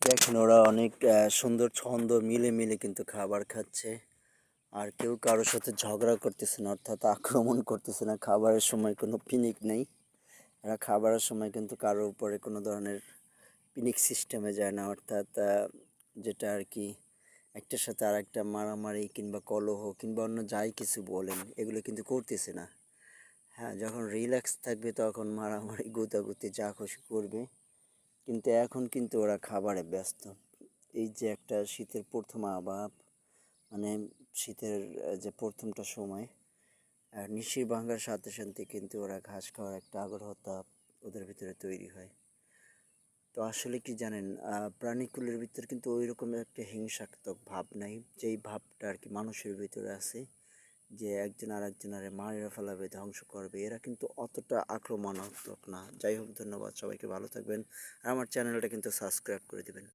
দেখেন ওরা অনেক সুন্দর ছন্দ মিলে মিলে কিন্তু খাবার খাচ্ছে। আর কেউ কারোর সাথে ঝগড়া করতেছে না, অর্থাৎ আক্রমণ করতেছে না। খাবারের সময় কোনো পিনিক নেই। এরা খাবারের সময় কিন্তু কারোর উপরে কোনো ধরনের পিনিক সিস্টেমে যায় না, অর্থাৎ যেটা আর কি একটার সাথে আর একটা মারামারি কিংবা কলহ কিংবা অন্য যাই কিছু বলেন এগুলো কিন্তু করতেছে না। হ্যাঁ, যখন রিল্যাক্স থাকবে তখন মারামারি গুতাগুতি যা খুশি করবে, কিন্তু এখন কিন্তু ওরা খাবারে ব্যস্ত। এই যে একটা শীতের প্রথম আভাব, মানে শীতের যে প্রথমটা সময়, আর নিশির ভাঙার সাথে সাথে কিন্তু ওরা ঘাস খাওয়ার একটা আগ্রহতা ওদের ভিতরে তৈরি হয়। তো আসলে কি জানেন, প্রাণীকুলের ভিতরে কিন্তু ওই রকম একটা হিংসাত্মক ভাব নাই, যেই ভাবটা আর কি মানুষের ভিতরে আছে, যে একজন আর একজনের মারিয়া ফেলাবে, ধ্বংস করবে। এরা কিন্তু অতটা আক্রমণাত্মক না। যাই হোক, ধন্যবাদ, সবাইকে ভালো থাকবেন। আর আমার চ্যানেলটা কিন্তু সাবস্ক্রাইব করে দিবেন।